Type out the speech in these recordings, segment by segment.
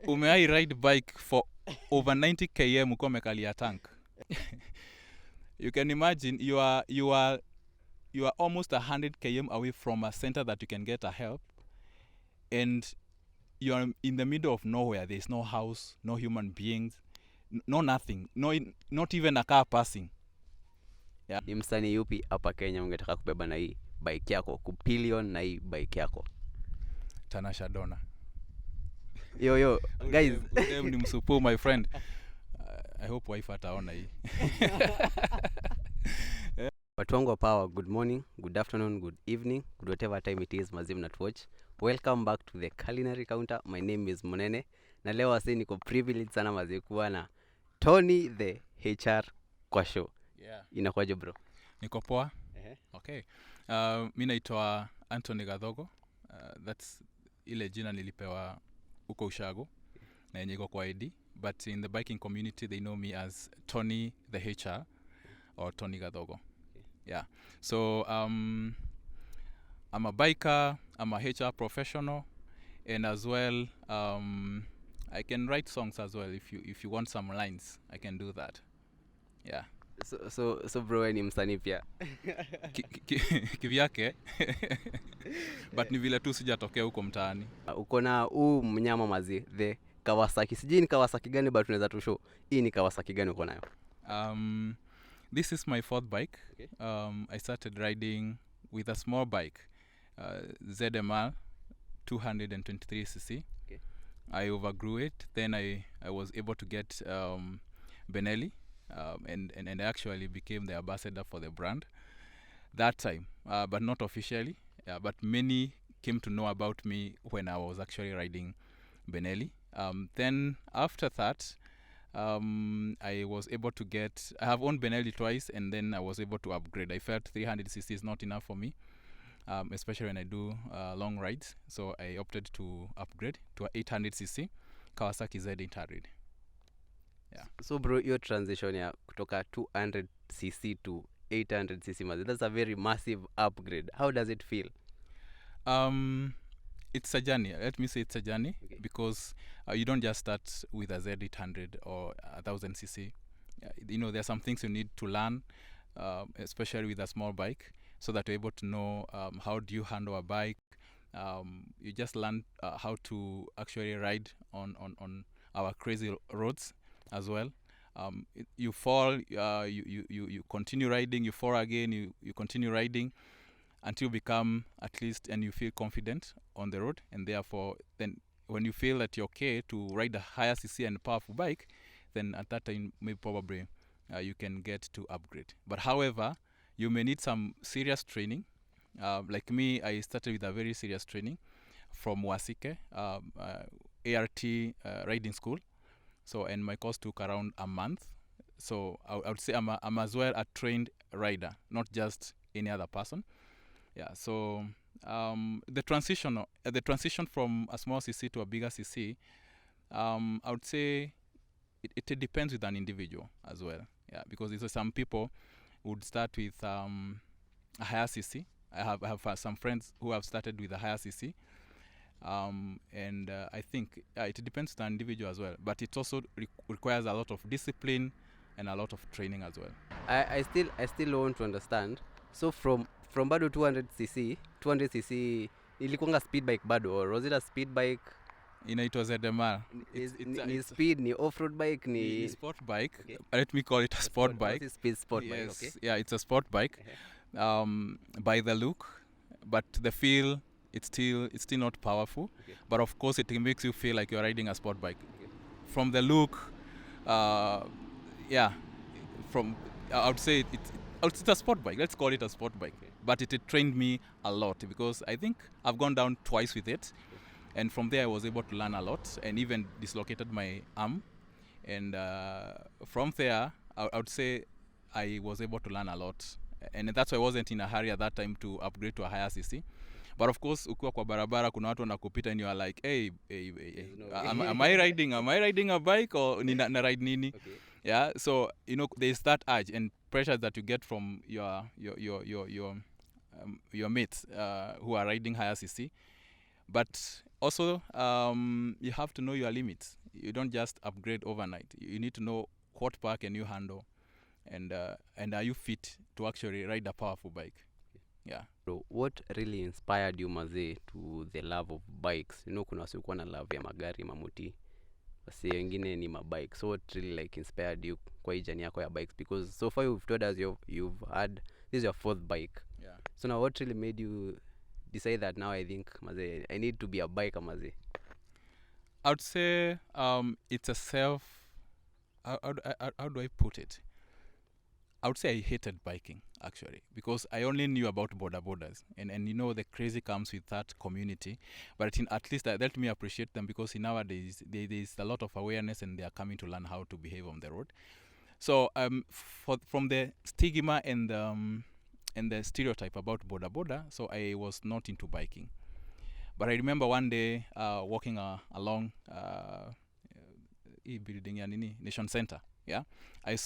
Umeai ride bike for over 90 km ukiwa umekalia tank. You can imagine you are almost 100 km away from a center that you can get a help, and you are in the middle of nowhere. There's no house, no human beings, no nothing, not even a car passing. Yeah. Ni msanii yupi hapa Kenya ungetaka kubeba na hii bike yako, kupillion na hii bike yako? Tanasha Dona. Yo guys, ni msupu my friend. I hope wife ataona hii. Watu wangu wa power, good morning, good afternoon, good evening, good whatever time it is mazim na watch. Welcome back to the culinary counter. My name is Monene. Na leo wasi niko privileged sana mazi kuwa na Tony the HR kwa show. Yeah. Inakuaje bro? Niko poa. Okay. Mimi naitwa Anthony Gadhogo. That's ile jina nilipewa huko Ushago na yenye iko kwa ID, but in the biking community they know me as Tony the HR or Tony Gadhogo. Yeah. So I'm a biker, I'm a HR professional, and as well I can write songs as well. If you want some lines, I can do that. Yeah. So bro, ni msanii pia. Kivyake. But ni vile tu sijatokea huko mtaani. Uko na huu mnyama mazi, the Kawasaki. Sijui ni Kawasaki gani but unaweza tu show. Hii ni Kawasaki gani uko nayo? This is my fourth bike. Okay. I started riding with a small bike, ZMR 223cc. Okay. I overgrew it. Then I was able to get Benelli, and I actually became the ambassador for the brand that time, but not officially. But many came to know about me when I was actually riding Benelli. Then after that, I was able to I have owned Benelli twice, and then I was able to upgrade. I felt 300cc is not enough for me, especially when I do long rides. So I opted to upgrade to a 800cc Kawasaki Z800. Yeah. So bro, your transition ya kutoka 200cc to 800cc mazi, that's a very massive upgrade. How does it feel? It's a journey. Let me say it's a journey. Okay. Because you don't just start with a Z800 or 1000cc. There are some things you need to learn, especially with a small bike, so that you're able to know how do you handle a bike. You just learn how to actually ride on our crazy roads as well. You fall, you continue riding, you fall again, you continue riding until you become at least and you feel confident on the road, and therefore then when you feel that you're okay to ride a higher cc and powerful bike, then at that time maybe probably you can get to upgrade. But however, you may need some serious training. Like me, I started with a very serious training from Wasike, ART riding school. So, and my course took around a month. So I would say I'm as well a trained rider, not just any other person. Yeah. So the transition from a small CC to a bigger CC, I would say it depends with an individual as well. Yeah, because some people would start with a higher CC. I have some friends who have started with a higher CC. And I think it depends on the individual as well, but it also requires a lot of discipline and a lot of training as well. I still want to understand. So from bado 200cc ilikuanga speed bike bado, or was it a speed bike? Inaitwa ZMR. It's speed, ni off-road bike, ni sport bike. Okay. Let me call it a sport bike. It's a sport yes. bike, okay? Yeah, it's a sport bike. By the look, but the feel, it's still not powerful. Okay. But of course it makes you feel like you're riding a sport bike. Okay. From the look, from I would say it's a sport bike. Let's call it a sport bike. Okay. But it trained me a lot, because I think I've gone down twice with it. Okay. And from there I was able to learn a lot, and even dislocated my arm. And from there I would say I was able to learn a lot, and that's why I wasn't in a hurry at that time to upgrade to a higher CC. But of course ukiwa kwa barabara kuna watu wanakupita and you are like, hey, am I riding a bike or na ride nini? Okay. Yeah, so there's that urge and pressure that you get from your mates who are riding higher CC. But also, you have to know your limits. You don't just upgrade overnight. You need to know what power can you handle, and are you fit to actually ride a powerful bike. Yeah. So what really inspired you mazee to the love of bikes? You know kuna wasiokuwa na love ya magari mamuti, wasi wengine ni mabike. So what really like inspired you kwa hii journey yako ya bikes? Because so far you've told us you've had this is your fourth bike. Yeah. So now what really made you decide that now I think mazee I need to be a biker mazee? I would say it's a self. How do I put it? I would say I hated biking actually because I only knew about border borders, and you know the crazy comes with that community. But at least that let me appreciate them because nowadays there is a lot of awareness and they are coming to learn how to behave on the road. So from the stigma and the stereotype about border, so I was not into biking. But I remember one day walking along building ya nini Nation Center. Yeah, I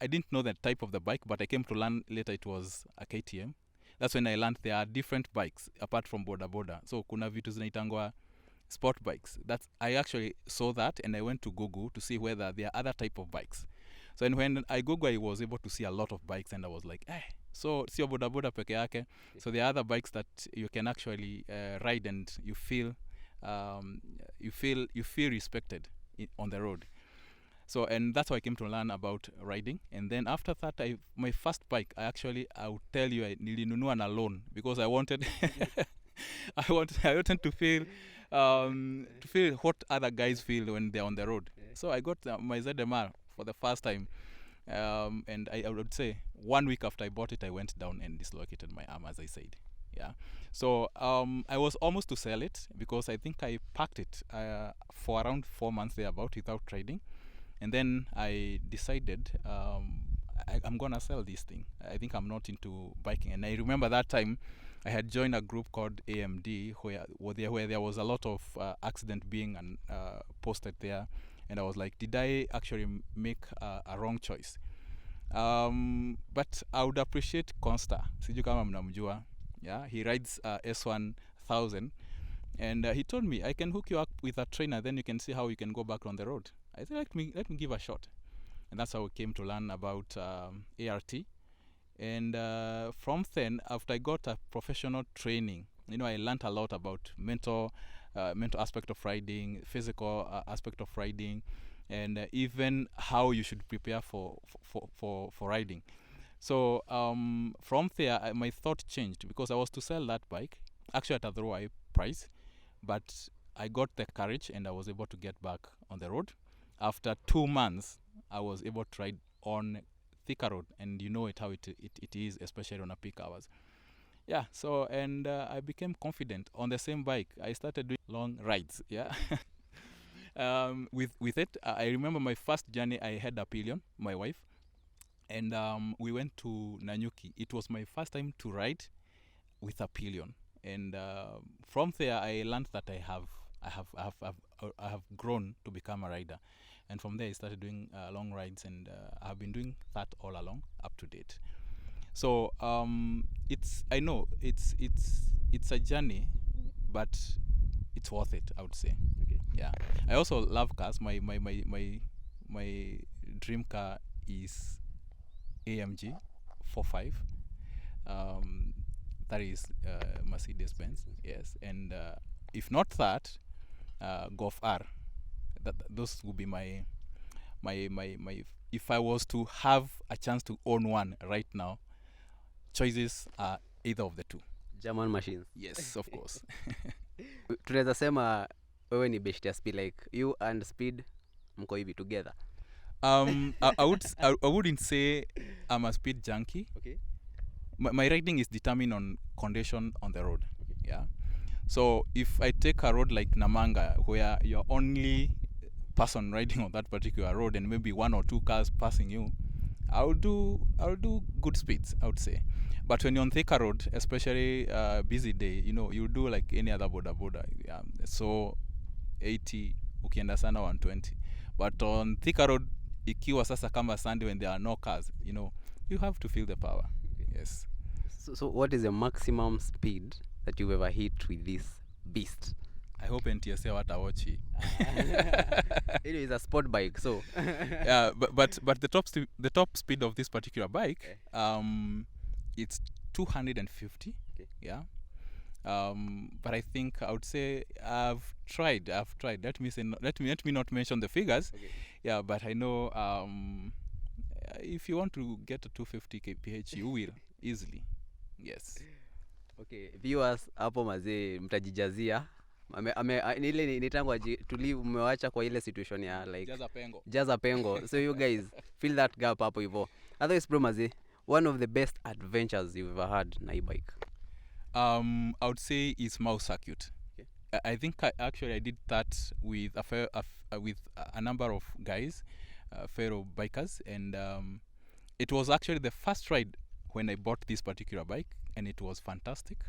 didn't know the type of the bike, but I came to learn later it was a KTM. That's when I learned there are different bikes apart from border. So kuna vitu zinaitangwa sport bikes. I actually saw that and I went to Google to see whether there are other type of bikes. So and when I Google, I was able to see a lot of bikes and I was like, so sio boda peke yake. So there are other bikes that you can actually ride and you feel respected on the road. So and that's how I came to learn about riding. And then after that, my first bike, I would tell you, I nilinunua na loan because I wanted I wanted to feel what other guys feel when they're on the road. So I got my ZMR for the first time, and I would say 1 week after I bought it, I went down and dislocated my arm, as I said. Yeah. So I was almost to sell it because I think I packed it for around 4 months thereabout without riding. And then I decided I'm going to sell this thing. I think I'm not into biking. And I remember that time I had joined a group called AMD where there was a lot of accident being posted there. And I was like, did I actually make a wrong choice? But I would appreciate Consta. Siju kama mnamjua. Yeah, he rides S1000. And he told me, I can hook you up with a trainer, then you can see how you can go back on the road. I said, let me give a shot. And that's how we came to learn about ART. And from then, after I got a professional training, I learned a lot about mental aspect of riding, physical aspect of riding, and even how you should prepare for riding. So from there, my thought changed because I was to sell that bike, actually at a throwaway price, but I got the courage and I was able to get back on the road. After 2 months, I was able to ride on thicker road, and you know how it is, especially on a peak hours. Yeah, so and I became confident on the same bike. I started doing long rides. Yeah, with it, I remember my first journey. I had a Pillion, my wife, and we went to Nanyuki. It was my first time to ride with a Pillion, and from there I learned that I have grown to become a rider, and from there I started doing long rides, and I've been doing that all along up to date. So I know it's a journey, but it's worth it, I would say. Okay. Yeah, I also love cars. My dream car is AMG 45. That is Mercedes Benz. Yes, and if not that, Golf R. Those would be my. If I was to have a chance to own one right now, choices are either of the two. German machines. Yes, of course. Tunaweza sema wewe ni best ya Speed, like you and Speed mko hivi together. I wouldn't say I'm a speed junkie. Okay. My riding is determined on condition on the road. Okay. Yeah. So if I take a road like Namanga, where you're only person riding on that particular road and maybe 1 or 2 cars passing you, I'll do good speeds, I would say. But when you're on thicker road, especially busy day, you do like any other border. Yeah. So 80, ukienda sana 120. But on thicker road, ikiwa sasa kama Sunday when there are no cars, you have to feel the power. Okay. Yes. So what is the maximum speed that you've ever hit with this beast. I hope NTSA watch it. It is a sport bike, so Yeah, but the top speed of this particular bike, it's 250. Okay. Yeah. But I think I would say I've tried. Let me not mention the figures. Okay. Yeah, but I know if you want to get a 250 kph, you will easily. Yes. Okay, viewers hapo mazee mtajijazia. Ile nitangwa tulivu umewacha kwa ile situation ya like jaza pengo. So you guys fill that gap hapo hivyo. Otherwise bro mazee, one of the best adventures you've ever had na e-bike? I would say it's Mau Circuit. Okay. I think I did that with with a number of guys, fellow bikers, and it was actually the first ride when I bought this particular bike, and it was fantastic.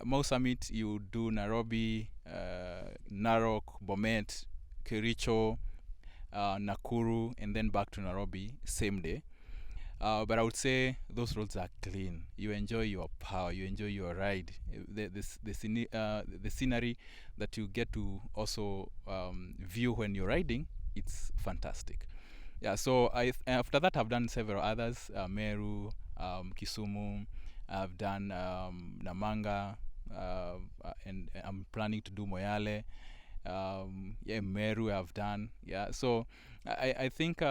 Mau Summit, you do Nairobi, Narok, Bomet, Kericho, Nakuru, and then back to Nairobi same day. But I would say those roads are clean. You enjoy your power. You enjoy your ride. The scenery that you get to also view when you're riding, it's fantastic. Yeah. So after that, I've done several others: Meru, Kisumu. I've done Namanga, and I'm planning to do Moyale. Yeah, Meru I've done. Yeah. So I think.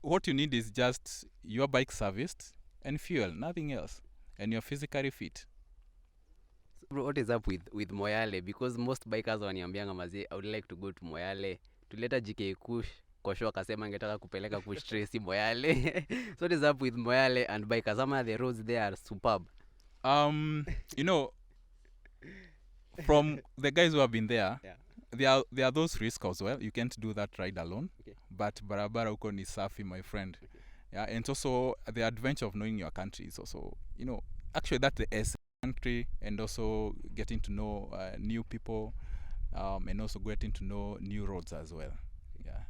What you need is just your bike serviced and fuel, nothing else, and you're physically fit. So bro, what is up with Moyale? Because most bikers waniambianga mazee, I would like to go to Moyale. Tuleta GK Kush Kosho akasema angetaka kupeleka Kush Tracy Moyale. So what is up with Moyale and bikers? Some of the roads there are superb. You know, from the guys who have been there, Yeah. there are those risks as well. You can't do that ride alone. Okay. But barabara huko ni safi, my friend. Okay. Yeah, and it's also the adventure of knowing your country is also, actually that's the essence of the country, and also getting to know new people, and also getting to know new roads as well. Yeah,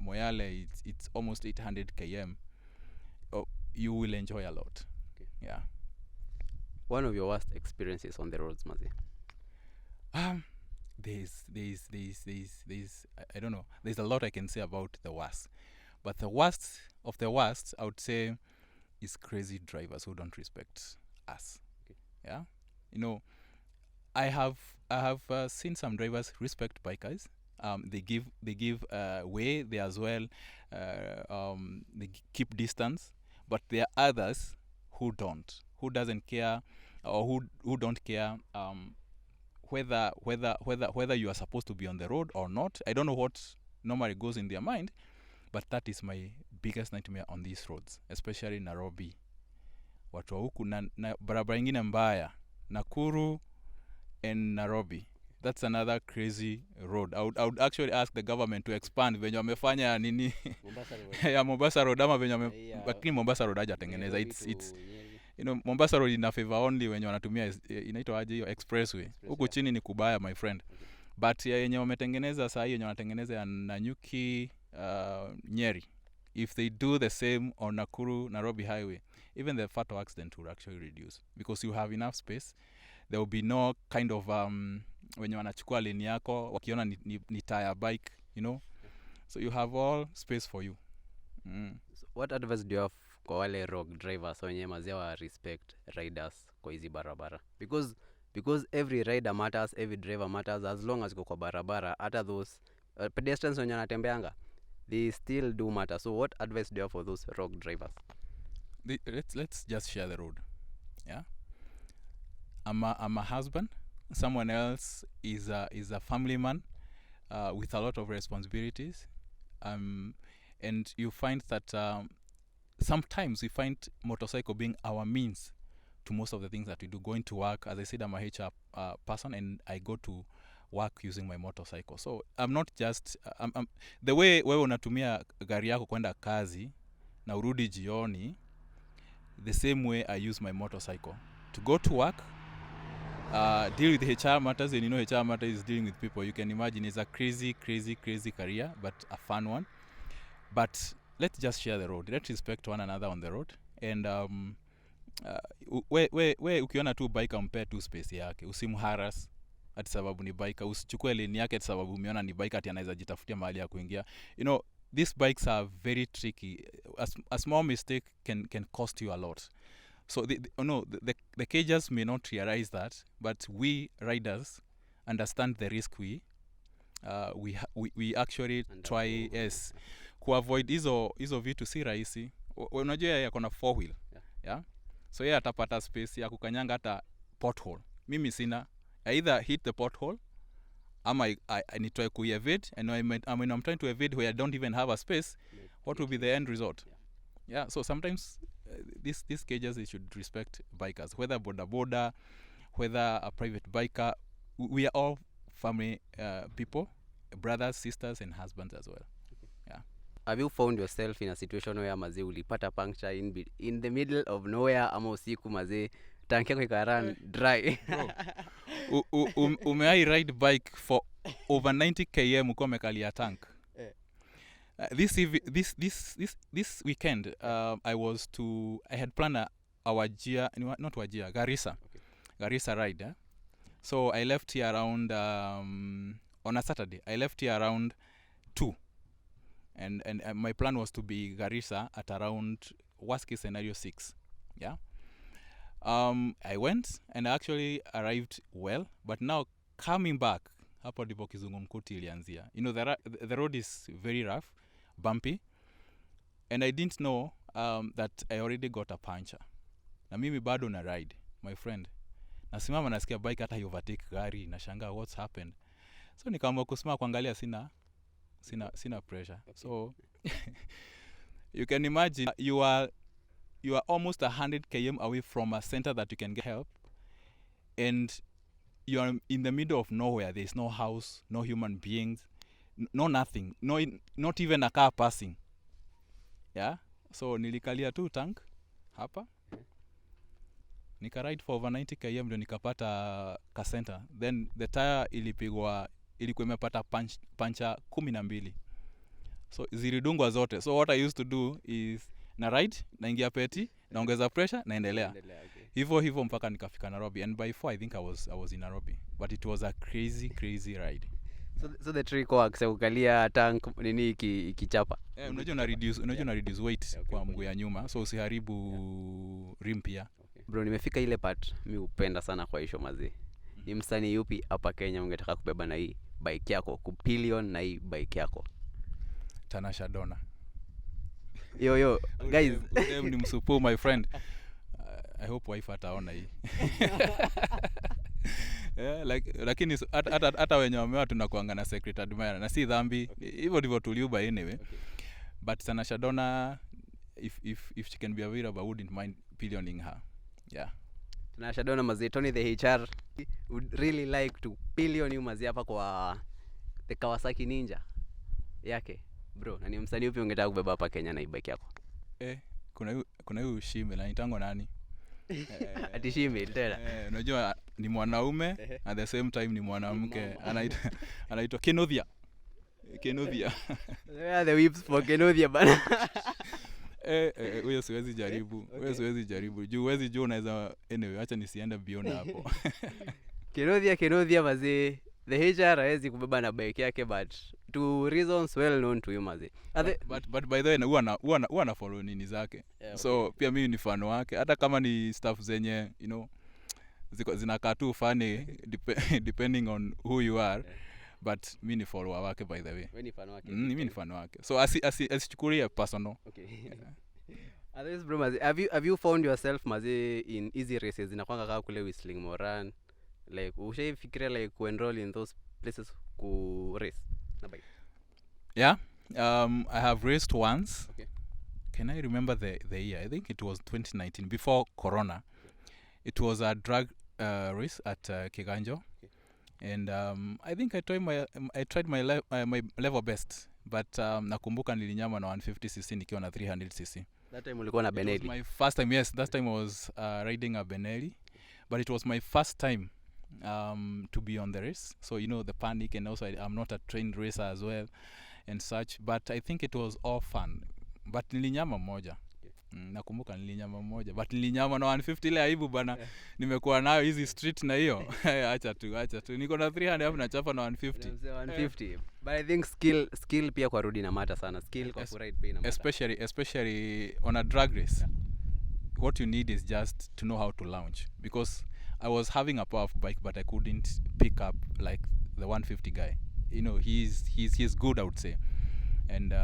Moyale, it's almost 800 km. Oh, you will enjoy a lot. Okay. Yeah. One of your worst experiences on the roads, Mazi? There's I don't know. There's a lot I can say about the worst, but the worst of the worst, I would say, is crazy drivers who don't respect us. Okay. Yeah, I have seen some drivers respect bikers. They give way there as well. They keep distance, but there are others who doesn't care, or who don't care. Whether you are supposed to be on the road or not. I don't know what normally goes in their mind, but that is my biggest nightmare on these roads, especially Nairobi. Watu wa huku na barabara ingine mbaya, Nakuru and Nairobi. That's another crazy road. I would actually ask the government to expand venye wamefanya nini Mombasa Road. ya Mombasa Road ama venye lakini Mombasa Road hajatengeneza. It's Mombasa Road ina favor only wenye wanatumia inaitwa aje hiyo expressway. Huku chini ni kubaya, my friend. But yenye wametengeneza saa hii, yenye wanatengeneza ya Nanyuki, Nyeri, if they do the same on Nakuru Nairobi highway, even the fatal accident will actually reduce, because you have enough space. There will be no kind of wenye wanachukua lane yako wakiona ni tire bike, so you have all space for you. So what advice do you have kwa wale rogue drivers wenye mazee wa respect riders kwa hizi barabara? Because every rider matters, every driver matters, as long as uko kwa barabara. Hata those pedestrians wenye wanatembeanga, they still do matter. So what advice do you have for those rogue drivers? Let's just share the road. Yeah, I'm a husband. Someone else is a family man with a lot of responsibilities, and you find that sometimes we find motorcycle being our means to most of the things that we do. Going to work, as I said, I'm a HR person, and I go to work using my motorcycle. So I'm not just the way wewe unatumia gari yako kwenda kazi na urudi jioni, the same way I use my motorcycle to go to work, deal with HR matters. And HR matters is dealing with people. You can imagine it's a crazy career, but a fun one. But let's just share the road. Let's respect one another on the road. And we ukiona tu bike ampe tu space yake, usimharas ati sababu ni bike, usichukue lane yake ati sababu umeona ni bike ati anaweza jitafutia mahali ya kuingia. These bikes are very tricky. A small mistake can cost you a lot. So the cagers may not realize that, but we riders understand the risk. We actually try kuavoid hizo vitu si rahisi. Unajua yeye akona 4 wheel. Yeah. So yeye atapata space ya kukanyanga hata pothole. Mimi sina. I either hit the pothole ama I need to evade, and when I'm trying to evade where I don't even have a space, what will be the end result? Yeah, so sometimes these cages, they should respect bikers, whether boda, whether a private biker. We are all family people, brothers, sisters, and husbands as well. Yeah. Have you found yourself in a situation where mazee ulipata puncture in the middle of nowhere, ama usiku mazee tank yako ikaran dry? Umeai ride bike for over 90 km uko umekalia tank? This weekend I had planned Garissa. Okay. Garissa ride. So I left here around on a Saturday. I left here around 2, and my plan was to be Garissa at around worst case scenario 6. Yeah. I went and I actually arrived well, but now coming back, hapo ndipo kizungumkuti ilianzia. The road is very rough, bumpy, and I didn't know that I already got a puncture. Na mimi bado na ride, my friend. Nasimama nasikia bike hata overtake gari, nashangaa what's happened. So nikaamua kusimama kuangalia, sina pressure. Okay. So you can imagine you are almost 100 km away from a center that you can get help, and you are in the middle of nowhere. There is no house, no human beings, no nothing, not even a car passing. Yeah, so nilikalia tu tank hapa, nika ride for over 90 km ndio nikapata ka center. Then the tire ilikuwa imepata pancha 12, so zilidungwa zote. So what I used to do is na ride, naingia peti, naongeza pressure, naendelea. Hivyo mpaka nikafika Nairobi, and by 4 I think I was in Nairobi, but it was a crazy ride. So the trick works, ukalia tank nini ikichapa. Unajua na reduce weight kwa mguu ya nyuma, so usiharibu rim pia. Okay. Bro, nimefika ile part mimi upenda sana kwa hisho mazee. Ni msanii yupi hapa Kenya ungetaka kubeba na hii bike yako, Pillion na hii bike yako? Tanasha Dona. Yo guys, ni msupu my friend. I hope wife ataona hii. Yeah, lakini hata wenye wamewa tunakuanga na secret admirer na si dhambi. Hivyo ndivyo tuliuba anyway. Okay. But Tanasha Dona, if she can be available, I wouldn't mind pillioning her. Yeah. Tanasha Dona mazee, Tony the HR would really like to pillion you mazee hapa kwa the Kawasaki Ninja yake. Bro, na ni msanii upi ungetaka kubeba hapa Kenya na bike yako? Kuna huyu Shime na nitango nani? Ati Shime tena. Unajua ni mwanaume at the same time ni mwanamke. Anaitwa Kenothia. Where are the whips for Kenothia bana? Wewe siwezi jaribu. Wewe siwezi jaribu. Huwezi jua unaweza anyway, acha nisiende beyond hapo. Kenothia mazee. The HR hawezi kubeba na bike yake, but two reasons well known to you mazee. But by the way huwa na follow nini zake. Yeah, okay. So pia mimi ni fan wake, hata kama ni stuff zenye zinakaa tu funny depending on who you are. Yeah. But mimi ni follower wake by the way. Wewe ni fan wake? Mimi ni fan wake. So asichukulie personal. Okay. Yeah. Otherwise bro mazee, have you found yourself mazee in easy races inakwanga kama kule Whistling Moran? Like ushaifikiria like enroll in those places ku race na bike? Yeah, I have raced once. Okay. Can I remember the year? I think it was 2019, before Corona. Okay. It was a drag race at Kiganjo. Okay. And I think I tried my level best, but nakumbuka nilinyama na 150cc nikiwa na 300cc. That time ulikuwa na Benelli? It was my first time. Yes, that time I was riding a Benelli, but it was my first time to be on the race. So the panic, and also I'm not a trained racer as well and such, but I think it was all fun. But nilinyama moja. Okay. Nakumbuka nilinyama mmoja but nilinyama na 150 ile aibu bana. Nimekuwa nayo hizi street na hiyo. Acha tu. Niko na 300 hapo nachapa na 150. 150. But I think skill pia kwa rudi na mata sana. Skill kwa ride pia na mata. Especially on a drag race. What you need is just to know how to launch, because I was having a powerful bike but I couldn't pick up like the 150 guy. You know, he's good, I would say. And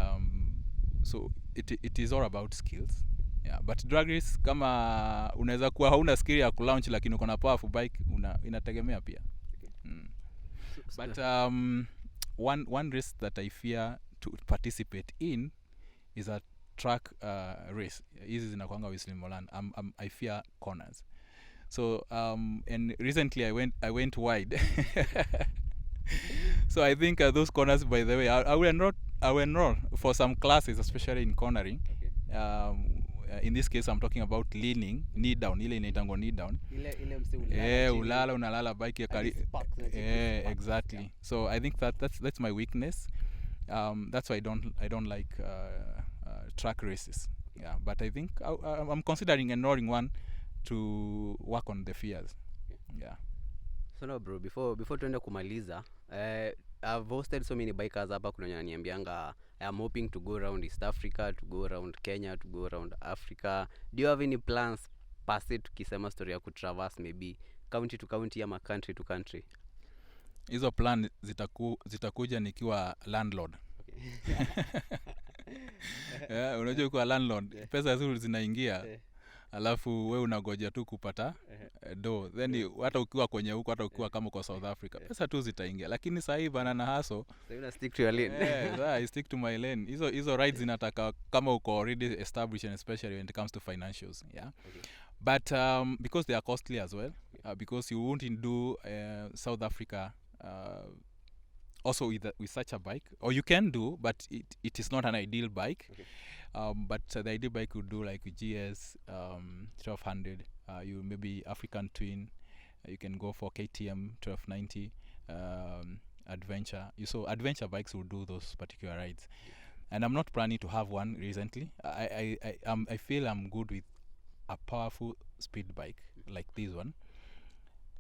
so it is all about skills. Yeah, but drag race kama unaweza kuwa hauna skill ya kulaunch lakini uko na powerful bike inategemea pia. But one race that I fear to participate in is a track race. Hizi zinakuanga Whistling Molan. I fear corners. So and recently I went wide. So I think those corners, by the way, I will enroll for some classes, especially in cornering. In this case I'm talking about leaning, knee down, ile inaitangwa knee down. Ile ulala unalala bike ya exactly. So I think that's my weakness. That's why I don't like track races. Yeah, but I think I'm considering enrolling one to work on the fears. Yeah. So no bro, before tuende kumaliza, I've hosted so many bikers hapa, kuna wananiambianga I am hoping to go around East Africa, to go around Kenya, to go around Africa. Do you have any plans past it, tukisema story ya kutraverse maybe county to county ama country to country? Hizo plan zitakuja nikiwa landlord. Yeah, unajua kuwa landlord, pesa zuri zinaingia. Alafu wewe unagoja tu kupata do, then hata ukiwa kwenye huko, hata ukiwa kama kwa South Africa, pesa tu zitaingia. Lakini sasa hivi bana na haso, so you stick to your lane. I stick to my lane. Hizo rides zinataka kama uko already established, and especially when it comes to financials. Yeah. Okay. But because they are costly as well, because you won't do South Africa also with such a bike, or you can do, but it is not an ideal bike. Okay. But the ideal bike would do like GS 1200, you maybe African Twin, you can go for KTM 1290, Adventure. So adventure bikes will do those particular rides. And I'm not planning to have one recently. I feel I'm good with a powerful speed bike like this one.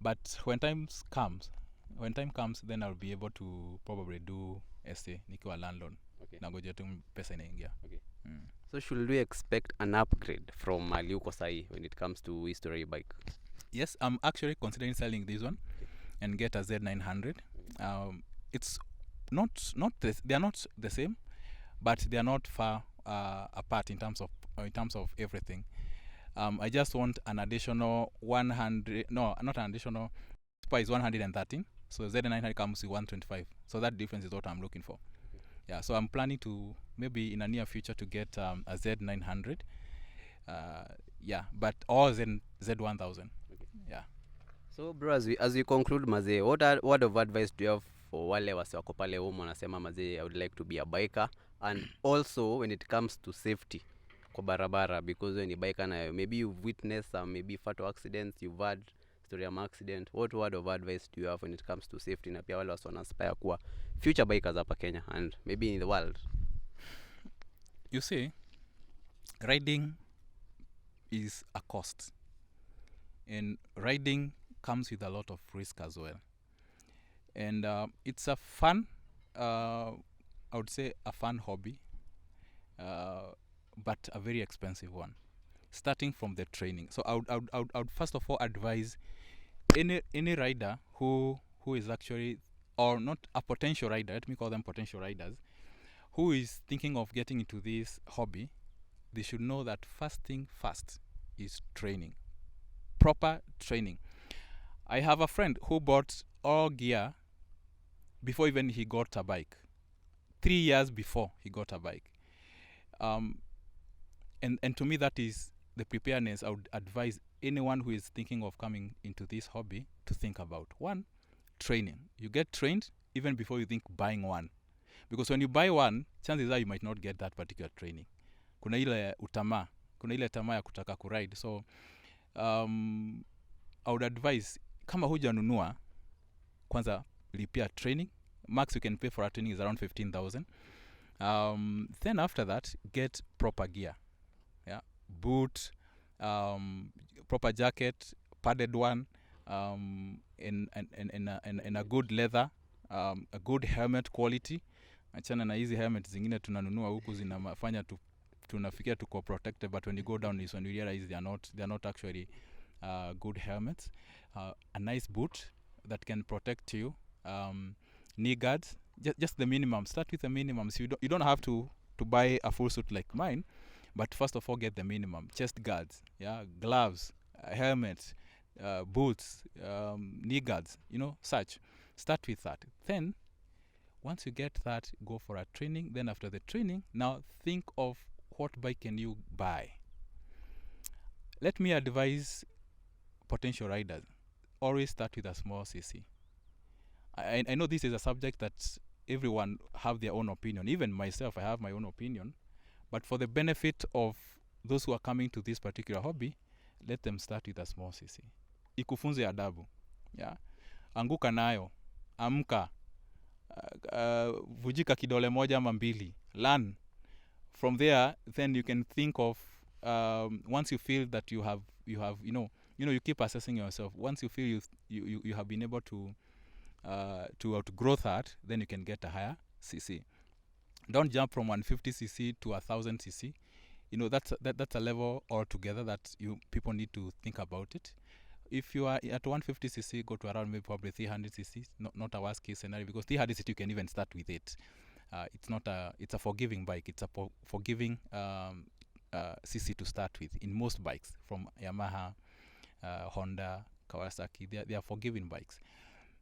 But when time comes, then I'll be able to probably do SA nikiwa landlord. Okay. Nagoja tu pesa inaingia. Okay. So should we expect an upgrade from mali uko sahi when it comes to history bike? Yes, I'm actually considering selling this one. Okay. And get a Z900. It's they are not the same, but they are not far apart in terms of everything. I just want an additional 100. No, not an additional. Price 113. So Z900 comes with 125. So that difference is what I'm looking for. Yeah, so I'm planning to maybe in a near future to get a Z900. Yeah, but or Z1000. Okay. Yeah. So bro, as we conclude mazee, what word of advice do you have for wale wase wako pale home wanasema mazee, I would like to be a biker, and also when it comes to safety kwa barabara, because when you biker na maybe you've witnessed some maybe fatal accidents, you've had story of accident, what word of advice do you have when it comes to safety, na pia wale wase wanaspire kuwa future bikers hapa Kenya and maybe in the world? You see, riding is a cost, and riding comes with a lot of risk as well. And it's a fun, I would say a fun hobby, but a very expensive one, starting from the training. So I would first of all advise any rider who is actually, or not a potential rider, let me call them potential riders, who is thinking of getting into this hobby, they should know that first thing first is training, proper training. I have a friend who bought all gear before even he got a bike, 3 years before he got a bike. And to me that is the preparedness I would advise anyone who is thinking of coming into this hobby to think about. One, training. You get trained even before you think buying one. Because when you buy one, chances are you might not get that particular training. Kuna ile tamaa ya kutaka kuride. So I would advise, kama hujanunua, kwanza lipia training. Max you can pay for a training is around 15,000. Then after that, get proper gear. Yeah, boot, proper jacket, padded one, in a good leather, a good helmet quality. Achana na hizi helmet zingine tunanunua huku zinafanya tunafikia tuko protected, but when you go down is when you realize they are not actually good helmets. A nice boot that can protect you, knee guards, just the minimum. Start with the minimum. So you don't have to buy a full suit like mine, but first of all get the minimum. Chest guards, gloves, helmet, boots, knee guards, such. Start with that. Then once you get that, go for a training. Then after the training, now think of what bike can you buy. Let me advise potential riders, always start with a small cc. I know this is a subject that everyone have their own opinion. Even myself, I have my own opinion. But for the benefit of those who are coming to this particular hobby, let them start with a small cc. Ikufunze adabu. Anguka nayo. Amka. Vujika kidole moja ama mbili. Learn. From there, then you can think of, once you feel that you have you keep assessing yourself. Once you feel you have been able to outgrow that, then you can get a higher cc. Don't jump from 150cc to 1000cc. That's a level altogether that people need to think about it. If you are at 150cc, go to around maybe probably 300cc. Not a worst case scenario, because 300cc you can even start with it. It's a forgiving bike. It's a forgiving cc to start with in most bikes, from Yamaha, Honda, Kawasaki. They are forgiving bikes.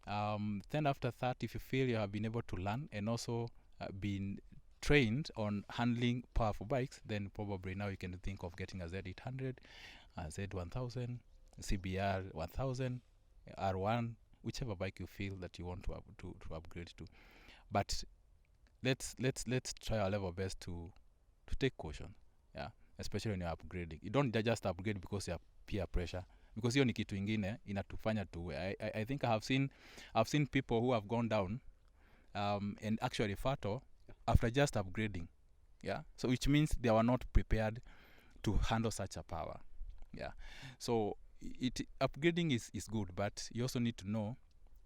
Then after that, if you feel you have been able to learn and also been trained on handling powerful bikes, then probably now you can think of getting a Z800, a Z1000, CBR 1000, R1, whichever bike you feel that you want to upgrade to. But let's try our level best to take caution, especially when you're upgrading. You don't just upgrade because you have peer pressure, because hiyo ni kitu ingine inatufanya tu. I think I've seen people who have gone down and actually fatal after just upgrading. So which means they were not prepared to handle such a power. So upgrading is good, but you also need to know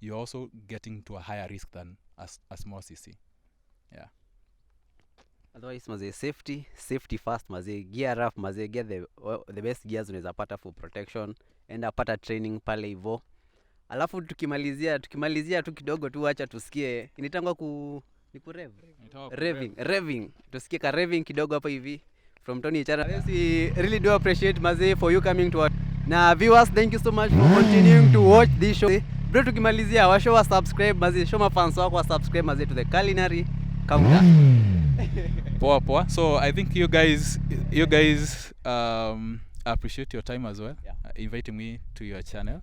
you're also getting to a higher risk than a small cc. Otherwise mazee, safety first mazee. Gear up mazee, get the best gears unaweza pata for protection, enda pata training pale hivyo. Alafu tukimalizia tu kidogo tu, acha tusikie initangwa revving. Tusikie ka revving kidogo hapa hivi from Tony channel. We really do appreciate mazee for you coming to na viewers, thank you so much for continuing to watch this show. Bro, tukimalizia washow wa subscribe mazee, show fans wako wa subscribe mazee to the Culinary Counter. Poa. So I think you guys appreciate your time as well, inviting me to your channel.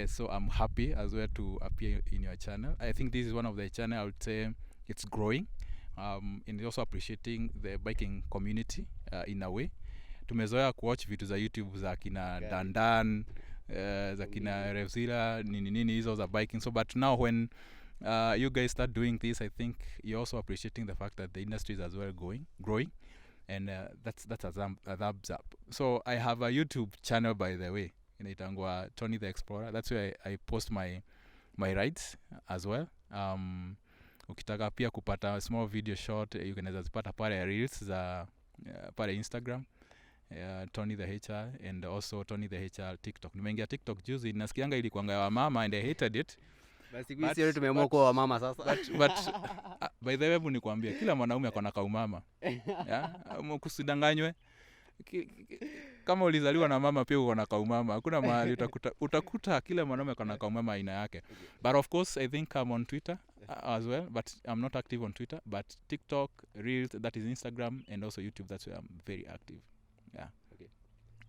So I'm happy as well to appear in your channel. I think this is one of the channel I would say it's growing, and also appreciating the biking community in a way. Tumezoea kuwatch vitu za YouTube za kina Dandan, za kina Revzilla, nini hizo za biking. So but now when you guys start doing this, I think you're also appreciating the fact that the industry is as well growing, and that's a thumbs up. So I have a YouTube channel, by the way, inaitangwa Tony the Explorer. That's where I post my rides as well. Ukitaka pia kupata small video short, you can zipata pale reels za pale Instagram, Tony the HR, and also Tony the HR TikTok. Nimeingia TikTok juzi, nasikianga ilikuanga ya mama and I hated it. Basi sisi tumeamua kuwa wa mama sasa. But by the way, nikwambia kila mwanaume akona kaumama. Kusidanganywe. Kama ulizaliwa na mama pia uko na kaumama. Hakuna mahali utakuta kila mwanaume akona kaumama aina yake. But of course I think I'm on Twitter as well, but I'm not active on Twitter, but TikTok, Reels, that is Instagram, and also YouTube, that's where I'm very active. Okay.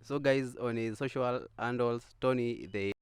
So guys, on his social handles, Tony the